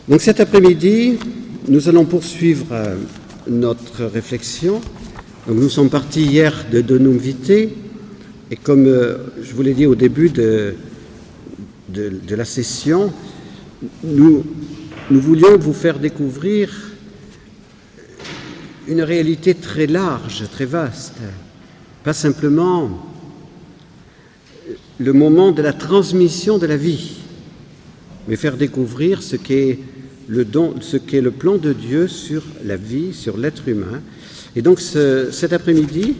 Donc cet après-midi, nous allons poursuivre notre réflexion. Donc, nous sommes partis hier de Donum Vitae, et comme je vous l'ai dit au début de la session, nous voulions vous faire découvrir une réalité très large, très vaste, pas simplement le moment de la transmission de la vie, mais faire découvrir ce qu'est le plan de Dieu sur la vie, sur l'être humain. Et donc cet après-midi,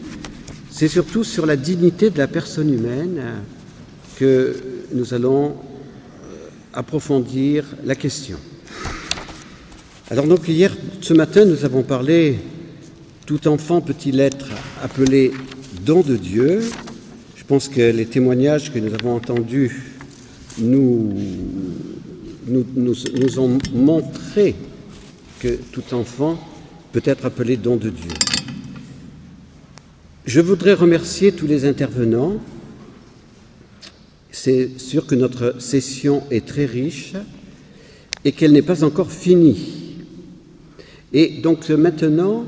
c'est surtout sur la dignité de la personne humaine que nous allons approfondir la question. Alors donc hier, ce matin, nous avons parlé tout enfant peut-il être appelé don de Dieu. Je pense que les témoignages que nous avons entendus nous ont montré que tout enfant peut être appelé don de Dieu. Je voudrais remercier tous les intervenants. C'est sûr que notre session est très riche et qu'elle n'est pas encore finie. Et donc maintenant,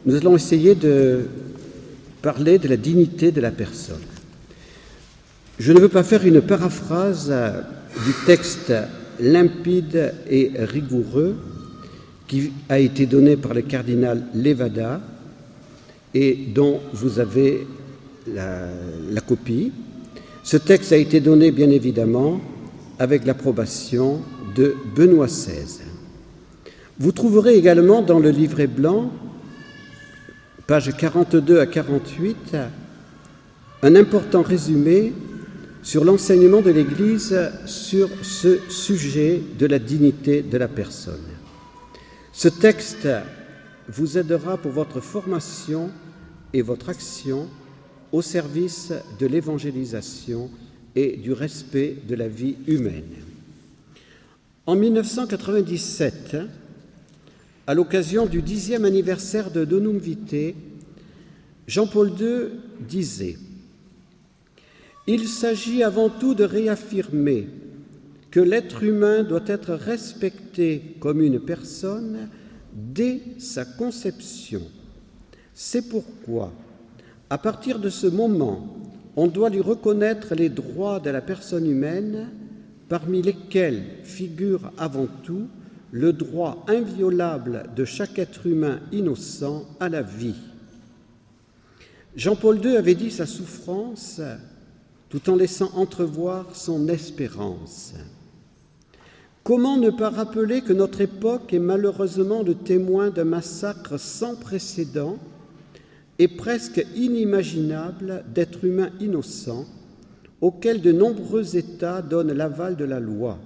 nous allons essayer de parler de la dignité de la personne. Je ne veux pas faire une paraphrase du texte limpide et rigoureux qui a été donné par le cardinal Levada et dont vous avez la copie. Ce texte a été donné, bien évidemment, avec l'approbation de Benoît XVI. Vous trouverez également dans le livret blanc, pages 42 à 48, un important résumé sur l'enseignement de l'Église sur ce sujet de la dignité de la personne. Ce texte vous aidera pour votre formation et votre action au service de l'évangélisation et du respect de la vie humaine. En 1997, à l'occasion du 10e anniversaire de Donum Vitae, Jean-Paul II disait « Il s'agit avant tout de réaffirmer que l'être humain doit être respecté comme une personne dès sa conception. C'est pourquoi, à partir de ce moment, on doit lui reconnaître les droits de la personne humaine, parmi lesquels figure avant tout le droit inviolable de chaque être humain innocent à la vie. » Jean-Paul II avait dit sa souffrance tout en laissant entrevoir son espérance. Comment ne pas rappeler que notre époque est malheureusement le témoin d'un massacre sans précédent et presque inimaginable d'êtres humains innocents auxquels de nombreux États donnent l'aval de la loi.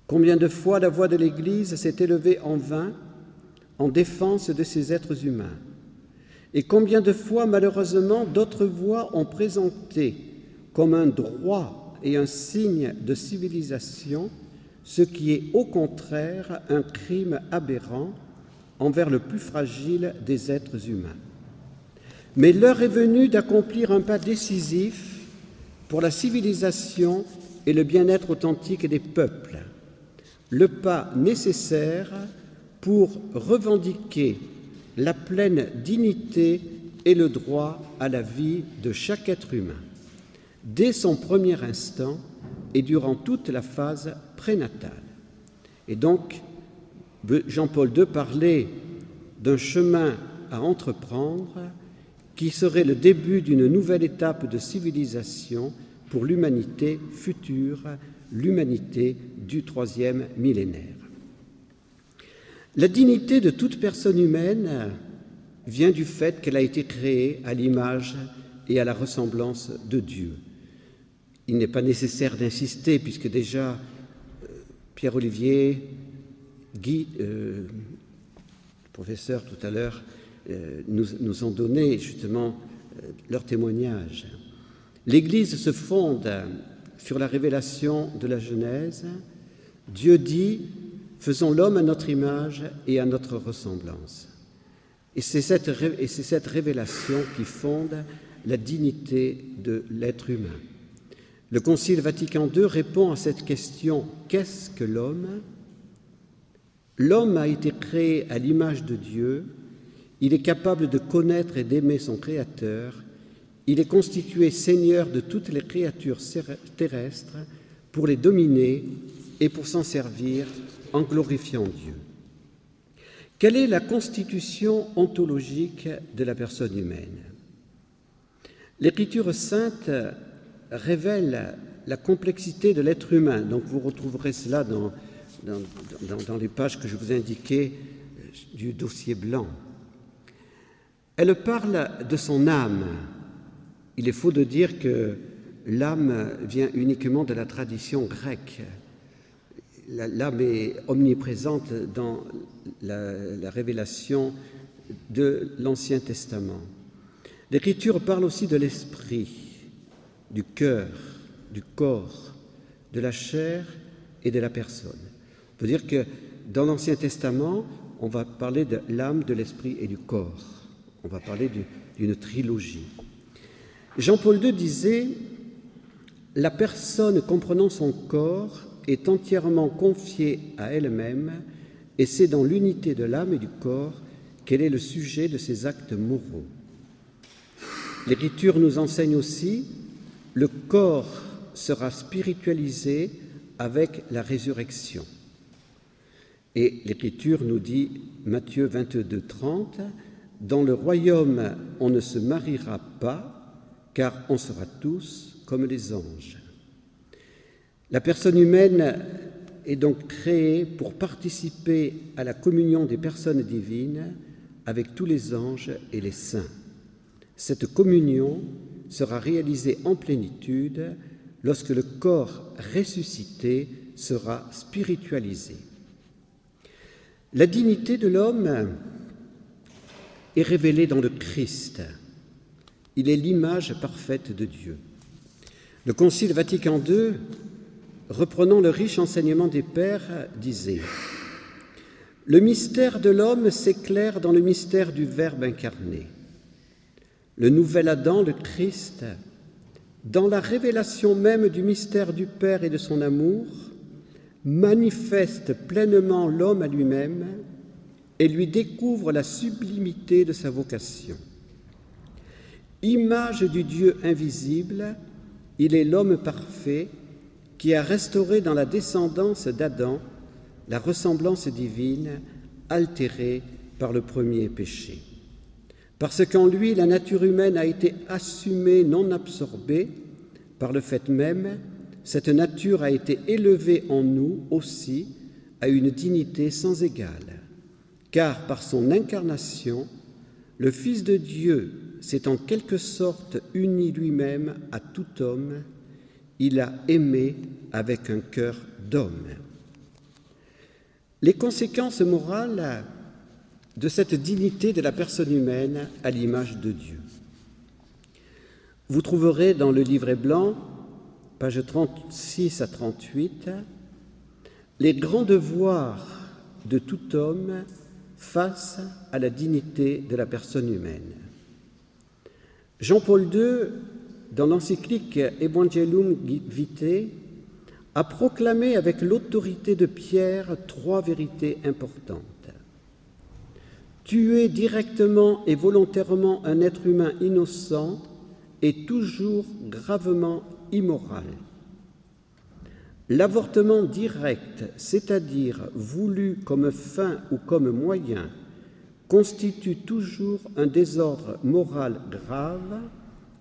Combien de fois la voix de l'Église s'est élevée en vain en défense de ces êtres humains? Et combien de fois, malheureusement, d'autres voix ont présenté comme un droit et un signe de civilisation ce qui est au contraire un crime aberrant envers le plus fragile des êtres humains. Mais l'heure est venue d'accomplir un pas décisif pour la civilisation et le bien-être authentique des peuples, le pas nécessaire pour revendiquer la pleine dignité et le droit à la vie de chaque être humain, dès son premier instant et durant toute la phase prénatale. Et donc, Jean-Paul II parlait d'un chemin à entreprendre qui serait le début d'une nouvelle étape de civilisation pour l'humanité future, l'humanité du troisième millénaire. La dignité de toute personne humaine vient du fait qu'elle a été créée à l'image et à la ressemblance de Dieu. Il n'est pas nécessaire d'insister puisque déjà Pierre-Olivier, Guy, professeur tout à l'heure, nous ont donné justement leur témoignage. L'Église se fonde sur la révélation de la Genèse. Dieu dit « Faisons l'homme à notre image et à notre ressemblance ». Et c'est cette révélation qui fonde la dignité de l'être humain. Le Concile Vatican II répond à cette question « Qu'est-ce que l'homme ?» L'homme a été créé à l'image de Dieu, il est capable de connaître et d'aimer son Créateur, il est constitué seigneur de toutes les créatures terrestres pour les dominer et pour s'en servir en glorifiant Dieu. Quelle est la constitution ontologique de la personne humaine? L'Écriture sainte révèle la complexité de l'être humain. Donc vous retrouverez cela dans les pages que je vous ai indiquées du dossier blanc. Elle parle de son âme. Il est faux de dire que l'âme vient uniquement de la tradition grecque. L'âme est omniprésente dans la révélation de l'Ancien Testament. L'Écriture parle aussi de l'esprit, du cœur, du corps, de la chair et de la personne. On peut dire que dans l'Ancien Testament, on va parler de l'âme, de l'esprit et du corps. On va parler d'une trilogie. Jean-Paul II disait « La personne comprenant son corps est entièrement confiée à elle-même et c'est dans l'unité de l'âme et du corps qu'elle est le sujet de ses actes moraux. » L'Écriture nous enseigne aussi « Le corps sera spiritualisé avec la résurrection. » Et l'Écriture nous dit, Matthieu 22, 30, « Dans le royaume, on ne se mariera pas, car on sera tous comme les anges. » La personne humaine est donc créée pour participer à la communion des personnes divines avec tous les anges et les saints. Cette communion sera réalisée en plénitude lorsque le corps ressuscité sera spiritualisé. La dignité de l'homme est révélée dans le Christ. Il est l'image parfaite de Dieu. Le Concile Vatican II, reprenant le riche enseignement des Pères, disait « Le mystère de l'homme s'éclaire dans le mystère du Verbe incarné. Le nouvel Adam, le Christ, dans la révélation même du mystère du Père et de son amour, manifeste pleinement l'homme à lui-même et lui découvre la sublimité de sa vocation. Image du Dieu invisible, il est l'homme parfait qui a restauré dans la descendance d'Adam la ressemblance divine altérée par le premier péché. Parce qu'en lui, la nature humaine a été assumée, non absorbée, par le fait même, cette nature a été élevée en nous aussi à une dignité sans égale, car par son incarnation, le Fils de Dieu s'est en quelque sorte uni lui-même à tout homme, il a aimé avec un cœur d'homme. Les conséquences morales de cette dignité de la personne humaine à l'image de Dieu. Vous trouverez dans le livret blanc, pages 36 à 38, les grands devoirs de tout homme face à la dignité de la personne humaine. Jean-Paul II, dans l'encyclique Evangelium Vitae, a proclamé avec l'autorité de Pierre 3 vérités importantes. Tuer directement et volontairement un être humain innocent est toujours gravement immoral. L'avortement direct, c'est-à-dire voulu comme fin ou comme moyen, constitue toujours un désordre moral grave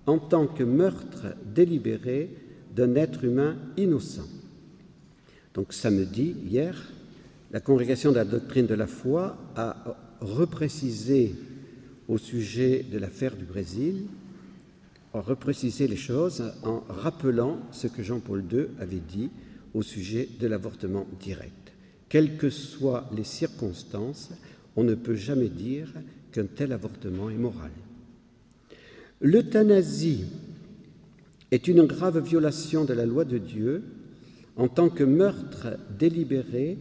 en tant que meurtre délibéré d'un être humain innocent. Donc samedi, hier, la Congrégation de la doctrine de la foi a reprécisé au sujet de l'affaire du Brésil, a reprécisé les choses en rappelant ce que Jean-Paul II avait dit au sujet de l'avortement direct. Quelles que soient les circonstances, on ne peut jamais dire qu'un tel avortement est moral. L'euthanasie est une grave violation de la loi de Dieu en tant que meurtre délibéré,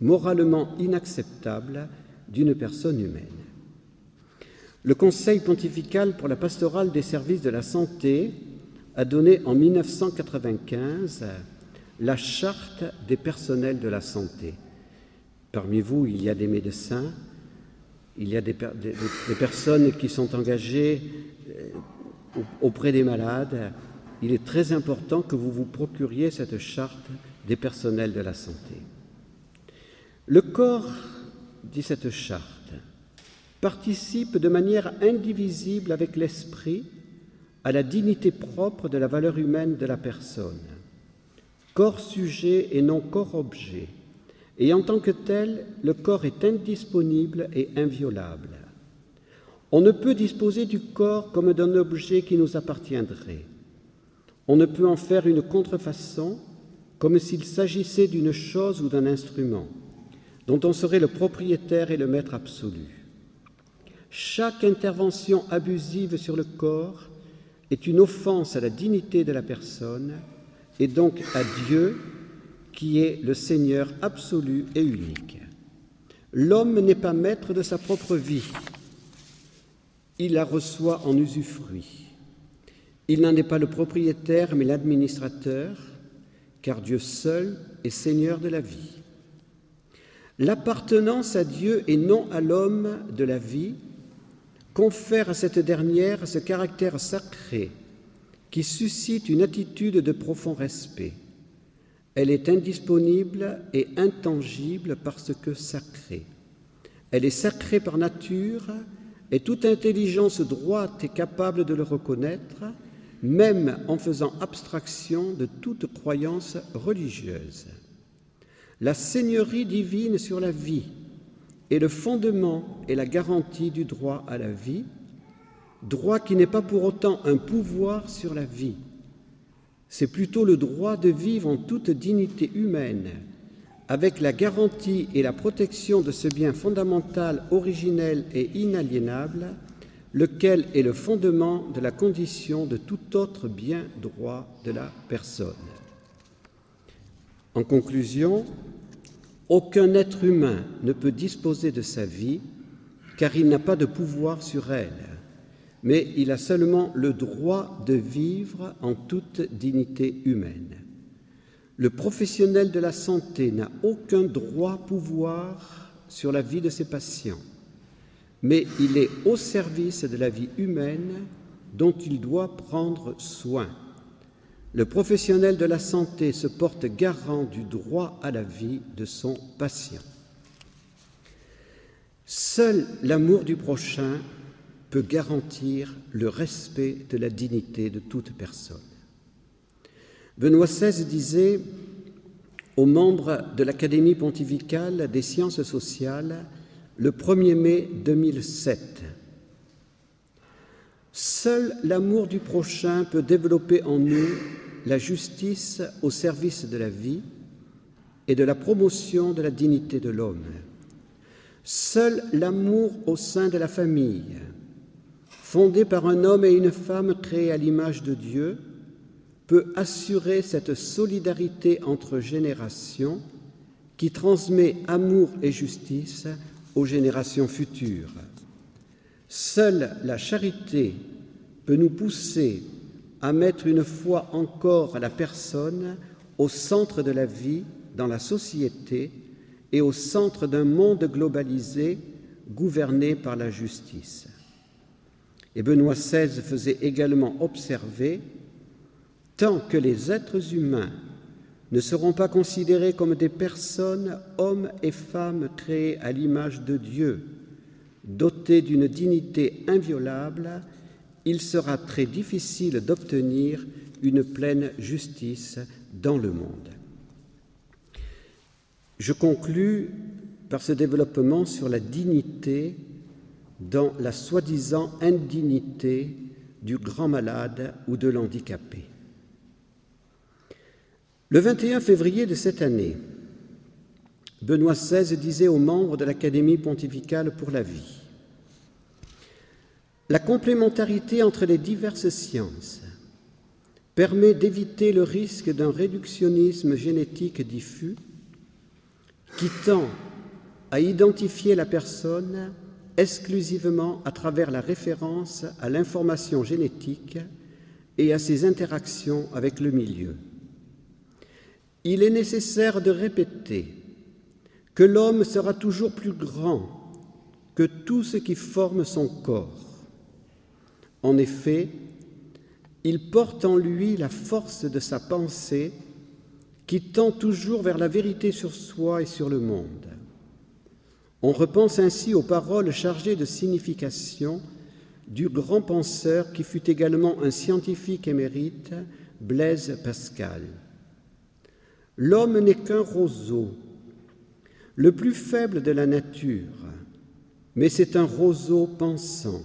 moralement inacceptable d'une personne humaine. Le Conseil pontifical pour la pastorale des services de la santé a donné en 1995 la Charte des personnels de la santé. Parmi vous, il y a des médecins, il y a des personnes qui sont engagées auprès des malades. Il est très important que vous vous procuriez cette charte des personnels de la santé. Le corps, dit cette charte, participe de manière indivisible avec l'esprit à la dignité propre de la valeur humaine de la personne, corps sujet et non corps objet, et en tant que tel, le corps est indisponible et inviolable. On ne peut disposer du corps comme d'un objet qui nous appartiendrait. On ne peut en faire une contrefaçon comme s'il s'agissait d'une chose ou d'un instrument, dont on serait le propriétaire et le maître absolu. Chaque intervention abusive sur le corps est une offense à la dignité de la personne et donc à Dieu, qui est le Seigneur absolu et unique. L'homme n'est pas maître de sa propre vie. Il la reçoit en usufruit. Il n'en est pas le propriétaire, mais l'administrateur, car Dieu seul est Seigneur de la vie. L'appartenance à Dieu et non à l'homme de la vie confère à cette dernière ce caractère sacré qui suscite une attitude de profond respect. Elle est indisponible et intangible parce que sacrée. Elle est sacrée par nature et toute intelligence droite est capable de le reconnaître, même en faisant abstraction de toute croyance religieuse. La seigneurie divine sur la vie est le fondement et la garantie du droit à la vie, droit qui n'est pas pour autant un pouvoir sur la vie. C'est plutôt le droit de vivre en toute dignité humaine, avec la garantie et la protection de ce bien fondamental, originel et inaliénable, lequel est le fondement de la condition de tout autre bien droit de la personne. En conclusion, aucun être humain ne peut disposer de sa vie, car il n'a pas de pouvoir sur elle, mais il a seulement le droit de vivre en toute dignité humaine. Le professionnel de la santé n'a aucun droit-pouvoir sur la vie de ses patients, mais il est au service de la vie humaine dont il doit prendre soin. Le professionnel de la santé se porte garant du droit à la vie de son patient. Seul l'amour du prochain peut garantir le respect de la dignité de toute personne. Benoît XVI disait aux membres de l'Académie pontificale des sciences sociales le 1er mai 2007 « Seul l'amour du prochain peut développer en nous la justice au service de la vie et de la promotion de la dignité de l'homme. Seul l'amour au sein de la famille, fondé par un homme et une femme créés à l'image de Dieu, peut assurer cette solidarité entre générations qui transmet amour et justice aux générations futures. Seule la charité peut nous pousser à mettre une fois encore la personne au centre de la vie dans la société et au centre d'un monde globalisé gouverné par la justice. Et Benoît XVI faisait également observer « Tant que les êtres humains ne seront pas considérés comme des personnes, hommes et femmes créés à l'image de Dieu, dotés d'une dignité inviolable, il sera très difficile d'obtenir une pleine justice dans le monde. » Je conclus par ce développement sur la dignité dans la soi-disant indignité du grand malade ou de l'handicapé. Le 21 février de cette année, Benoît XVI disait aux membres de l'Académie pontificale pour la vie « La complémentarité entre les diverses sciences permet d'éviter le risque d'un réductionnisme génétique diffus qui tend à identifier la personne exclusivement à travers la référence à l'information génétique et à ses interactions avec le milieu. Il est nécessaire de répéter que l'homme sera toujours plus grand que tout ce qui forme son corps. En effet, il porte en lui la force de sa pensée qui tend toujours vers la vérité sur soi et sur le monde. On repense ainsi aux paroles chargées de signification du grand penseur qui fut également un scientifique émérite, Blaise Pascal. L'homme n'est qu'un roseau, le plus faible de la nature, mais c'est un roseau pensant.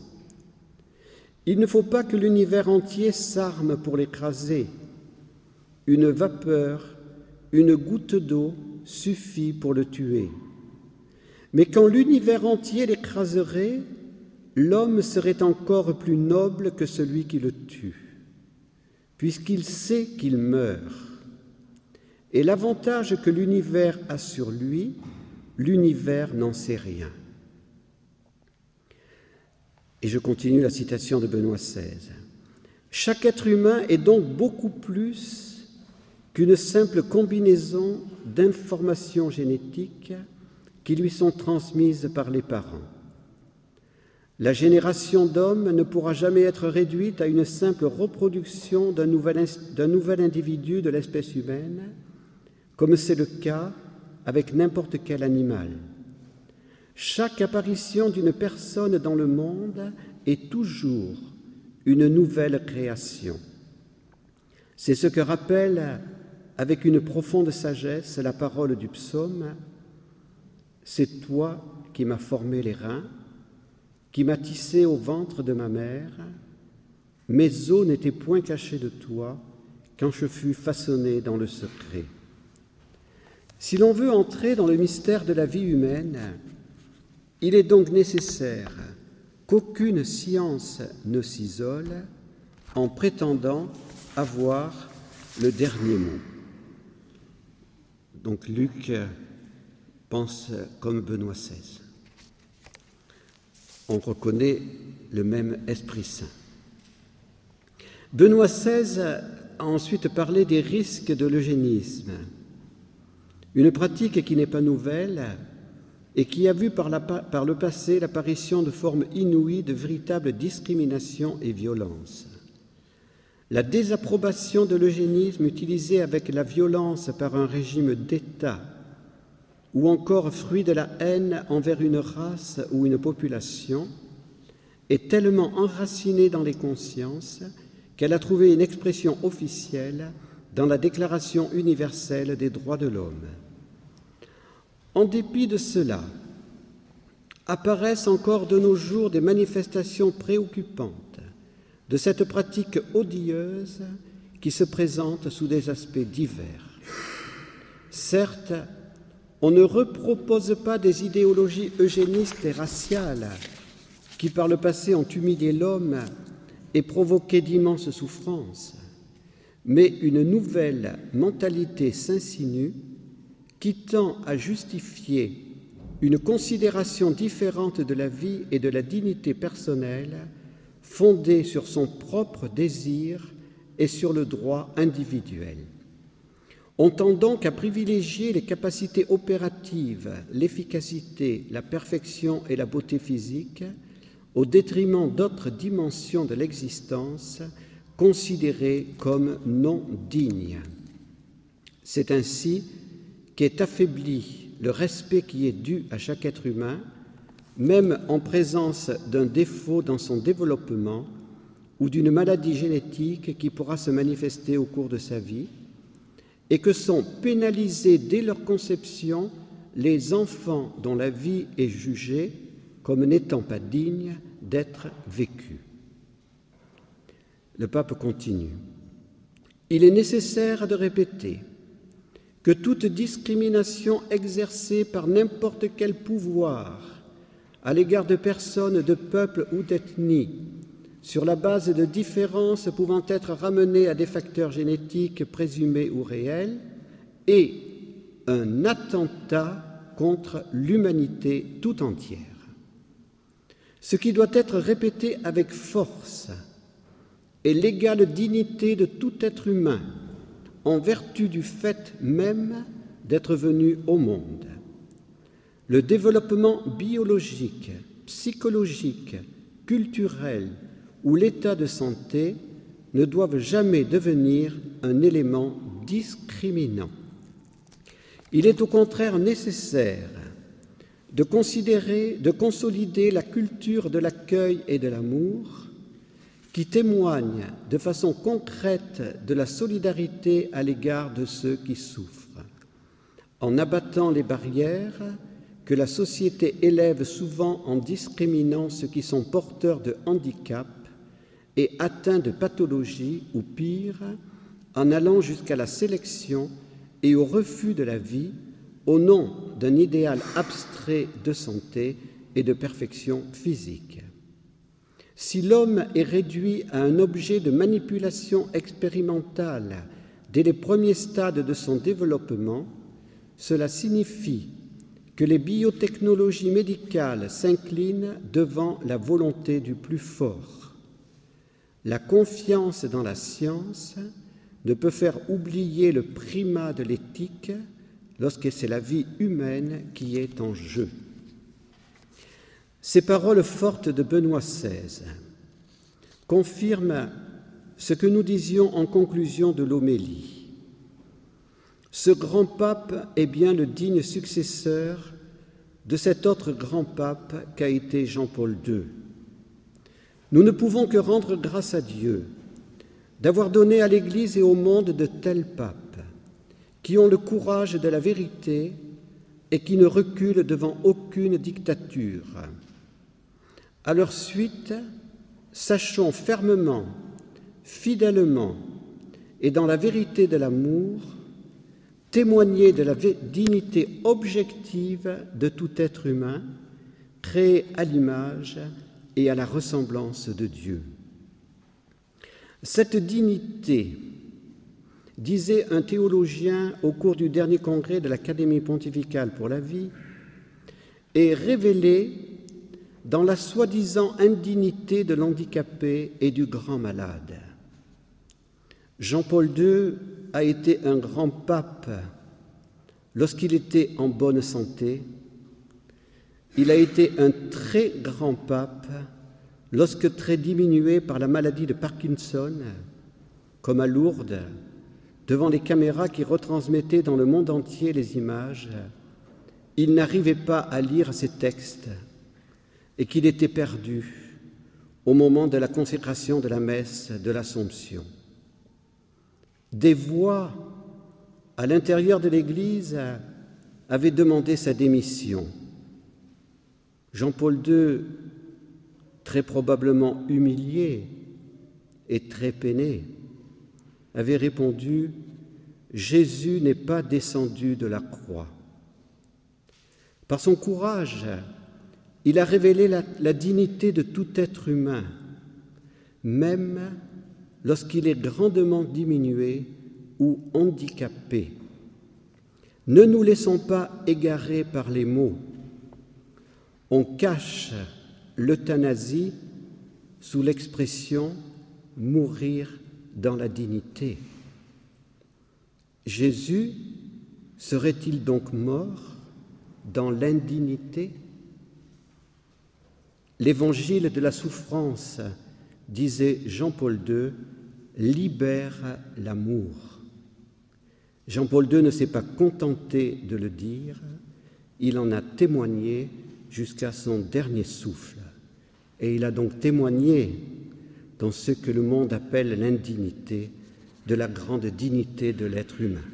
Il ne faut pas que l'univers entier s'arme pour l'écraser. Une vapeur, une goutte d'eau suffit pour le tuer. Mais quand l'univers entier l'écraserait, l'homme serait encore plus noble que celui qui le tue, puisqu'il sait qu'il meurt. Et l'avantage que l'univers a sur lui, l'univers n'en sait rien. Et je continue la citation de Benoît XVI. Chaque être humain est donc beaucoup plus qu'une simple combinaison d'informations génétiques qui lui sont transmises par les parents. La génération d'hommes ne pourra jamais être réduite à une simple reproduction d'un nouvel individu de l'espèce humaine, comme c'est le cas avec n'importe quel animal. Chaque apparition d'une personne dans le monde est toujours une nouvelle création. C'est ce que rappelle avec une profonde sagesse la parole du psaume « C'est toi qui m'as formé les reins, qui m'as tissé au ventre de ma mère. Mes os n'étaient point cachés de toi quand je fus façonné dans le secret. » Si l'on veut entrer dans le mystère de la vie humaine, il est donc nécessaire qu'aucune science ne s'isole en prétendant avoir le dernier mot. Donc Luc pense comme Benoît XVI. On reconnaît le même Esprit Saint. Benoît XVI a ensuite parlé des risques de l'eugénisme, une pratique qui n'est pas nouvelle et qui a vu par le passé l'apparition de formes inouïes de véritables discriminations et violences. La désapprobation de l'eugénisme utilisée avec la violence par un régime d'État ou encore fruit de la haine envers une race ou une population est tellement enracinée dans les consciences qu'elle a trouvé une expression officielle dans la Déclaration universelle des droits de l'homme. En dépit de cela, apparaissent encore de nos jours des manifestations préoccupantes de cette pratique odieuse qui se présente sous des aspects divers. Certes, on ne repropose pas des idéologies eugénistes et raciales qui par le passé ont humilié l'homme et provoqué d'immenses souffrances, mais une nouvelle mentalité s'insinue qui tend à justifier une considération différente de la vie et de la dignité personnelle fondée sur son propre désir et sur le droit individuel. On tend donc à privilégier les capacités opératives, l'efficacité, la perfection et la beauté physique au détriment d'autres dimensions de l'existence considérées comme non dignes. C'est ainsi qu'est affaibli le respect qui est dû à chaque être humain, même en présence d'un défaut dans son développement ou d'une maladie génétique qui pourra se manifester au cours de sa vie, et que sont pénalisés dès leur conception les enfants dont la vie est jugée comme n'étant pas digne d'être vécue. Le pape continue. Il est nécessaire de répéter que toute discrimination exercée par n'importe quel pouvoir à l'égard de personnes, de peuples ou d'ethnies, sur la base de différences pouvant être ramenées à des facteurs génétiques présumés ou réels, est un attentat contre l'humanité tout entière. Ce qui doit être répété avec force est l'égale dignité de tout être humain en vertu du fait même d'être venu au monde. le développement biologique, psychologique, culturel ou l'état de santé ne doivent jamais devenir un élément discriminant. Il est au contraire nécessaire de consolider la culture de l'accueil et de l'amour qui témoigne de façon concrète de la solidarité à l'égard de ceux qui souffrent, en abattant les barrières que la société élève souvent en discriminant ceux qui sont porteurs de handicap et atteints de pathologies ou pire, en allant jusqu'à la sélection et au refus de la vie au nom d'un idéal abstrait de santé et de perfection physique. Si l'homme est réduit à un objet de manipulation expérimentale dès les premiers stades de son développement, cela signifie que les biotechnologies médicales s'inclinent devant la volonté du plus fort. La confiance dans la science ne peut faire oublier le primat de l'éthique lorsque c'est la vie humaine qui est en jeu. Ces paroles fortes de Benoît XVI confirment ce que nous disions en conclusion de l'homélie. Ce grand pape est bien le digne successeur de cet autre grand pape qu'a été Jean-Paul II. Nous ne pouvons que rendre grâce à Dieu d'avoir donné à l'Église et au monde de tels papes qui ont le courage de la vérité et qui ne reculent devant aucune dictature. À leur suite, sachons fermement, fidèlement et dans la vérité de l'amour, témoigner de la dignité objective de tout être humain, créé à l'image et à la ressemblance de Dieu. Cette dignité, disait un théologien au cours du dernier congrès de l'Académie pontificale pour la vie, est révélée dans la soi-disant indignité de l'handicapé et du grand malade. Jean-Paul II a été un grand pape lorsqu'il était en bonne santé. Il a été un très grand pape lorsque très diminué par la maladie de Parkinson, comme à Lourdes, devant les caméras qui retransmettaient dans le monde entier les images, il n'arrivait pas à lire ses textes et qu'il était perdu au moment de la consécration de la messe de l'Assomption. Des voix à l'intérieur de l'Église avaient demandé sa démission. Jean-Paul II, très probablement humilié et très peiné, avait répondu « Jésus n'est pas descendu de la croix ». Par son courage, il a révélé la dignité de tout être humain, même lorsqu'il est grandement diminué ou handicapé. Ne nous laissons pas égarer par les mots. On cache l'euthanasie sous l'expression « mourir dans la dignité ». Jésus serait-il donc mort dans l'indignité? L'évangile de la souffrance, disait Jean-Paul II, libère l'amour. Jean-Paul II ne s'est pas contenté de le dire, il en a témoigné jusqu'à son dernier souffle. Et il a donc témoigné dans ce que le monde appelle l'indignité, de la grande dignité de l'être humain.